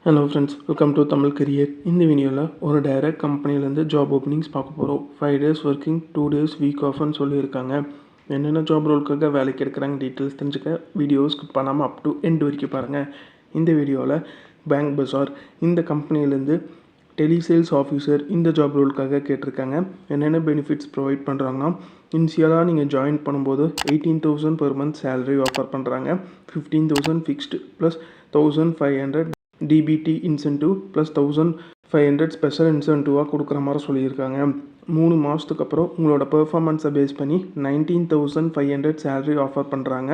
Hello friends, welcome to Tamil career. இந்த வீடியோவில் ஒரு டைரக்ட் கம்பெனிலேருந்து ஜாப் ஓப்பனிங்ஸ் பார்க்க போகிறோம். 5 days ஒர்க்கிங், 2 days வீக் ஆஃப்னு சொல்லியிருக்காங்க. என்னென்ன ஜாப் ரோலுக்காக வேலைக்கு எடுக்கிறாங்க டீட்டெயில்ஸ் தெரிஞ்சுக்க வீடியோ ஸ்கிப் பண்ணாமல் அப் டு எண்ட் வரைக்கும் பாருங்கள். இந்த வீடியோவில் பேங்க் பஜார் இந்த கம்பெனிலேருந்து டெலிசேல்ஸ் ஆஃபீஸர் இந்த ஜாப் ரோலுக்காக கேட்டிருக்காங்க. என்னென்ன பெனிஃபிட்ஸ் ப்ரொவைட் பண்ணுறாங்கன்னா, இனிஷியலாக நீங்கள் ஜாயின் பண்ணும்போது 18,000 per month சேலரி ஆஃபர் பண்ணுறாங்க. 15,000 fixed plus 1,500 DBT incentive plus 1,500 special இன்சென்டிவாக கொடுக்குற மாதிரி சொல்லியிருக்காங்க. 3 மாதத்துக்கு அப்புறம் உங்களோட பெர்ஃபார்மன்ஸை பேஸ் பண்ணி 19,500 சேலரி ஆஃபர் பண்ணுறாங்க.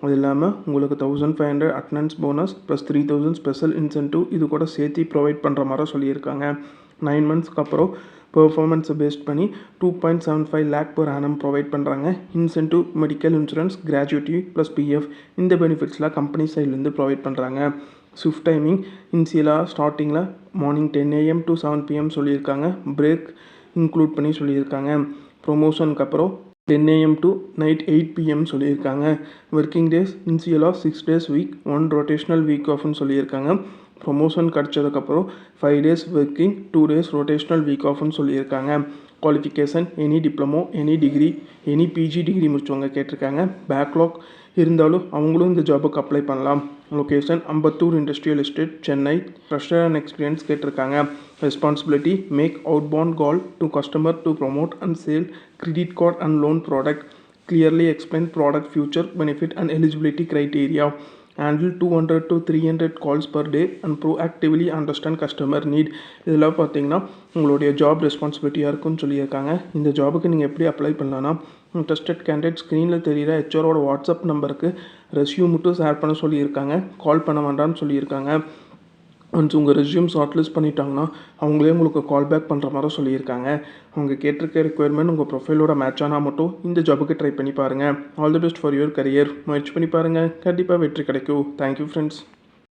அது இல்லாமல் உங்களுக்கு 1,500 attendance bonus plus 3,000 special incentive இது கூட சேர்த்து ப்ரொவைட் பண்ணுற மாதிரி சொல்லியிருக்காங்க. 9 monthsக்கு அப்புறம் பெர்ஃபார்மன்ஸை பேஸ்ட் பண்ணி 2.75 lakh per annum ப்ரொவைட் பண்ணுறாங்க. Incentive, medical insurance, gratuity plus PF இந்த பெனிஃபிட்ஸ்லாம் கம்பெனி சைட்லேருந்து ப்ரொவைட் பண்ணுறாங்க. ஷிஃப்ட் டைமிங் இனிஷியலாக ஸ்டார்டிங்கில் மார்னிங் 10 AM to 7 PM சொல்லியிருக்காங்க. பிரேக் இன்க்ளூட் பண்ணி சொல்லியிருக்காங்க. ப்ரொமோஷனுக்கு அப்புறம் 10 AM to நைட் 8 PM சொல்லியிருக்காங்க. ஒர்க்கிங் டேஸ் இனிஷியலாக 6 days வீக், 1 ரொட்டேஷ்னல் வீக் ஆஃப்னு சொல்லியிருக்காங்க. ப்ரொமோஷன் கிடச்சதுக்கப்புறம் 5 days working, 2 days rotational week ஆஃப்னு சொல்லியிருக்காங்க. Qualification any diploma, any degree, any PG degree முடிச்சவங்க கேட்டிருக்காங்க. பேக்லாக் இருந்தாலும் அவங்களும் இந்த ஜாபுக்கு அப்ளை பண்ணலாம். Location Ambattur industrial estate, Chennai. Fresher and experience கேட்டிருக்காங்க. Responsibility make outbound call to customer to promote and sale credit card and loan product. Clearly explain product future benefit and eligibility criteria. handle 200 to 300 calls per day and proactively understand customer need. இதெல்லாம் பார்த்தீங்கன்னா உங்களுடைய job ரெஸ்பான்சிபிலிட்டியாக இருக்குன்னு சொல்லியிருக்காங்க. இந்த ஜாபுக்கு நீங்கள் எப்படி apply பண்ணலான்னா, இன்ட்ரெஸ்டட் கேண்டிடேட் ஸ்க்ரீனில் தெரிகிற ஹெச்ஆரோட வாட்ஸ்அப் நம்பருக்கு ரெஸ்யூம் மட்டும் ஷேர் பண்ண சொல்லியிருக்காங்க. கால் பண்ண வேண்டாம்னு சொல்லியிருக்காங்க. ஒன்ஸ் உங்கள் ரெஸ்யூம் ஷார்ட்லிஸ்ட் பண்ணிட்டாங்கன்னா அவங்களே உங்களுக்கு கால் பேக் பண்ணுற மாதிரி சொல்லியிருக்காங்க. அவங்க கேட்டிருக்க ரெக்குயர்மெண்ட் உங்கள் ப்ரொஃபைலோட மேட்ச் ஆனால் மட்டும் இந்த ஜாபுக்கு ட்ரை பண்ணி பாருங்கள். All the best for your career. முயற்சி பண்ணி பாருங்கள், கண்டிப்பாக வெற்றி கிடைக்கும். Thank you friends.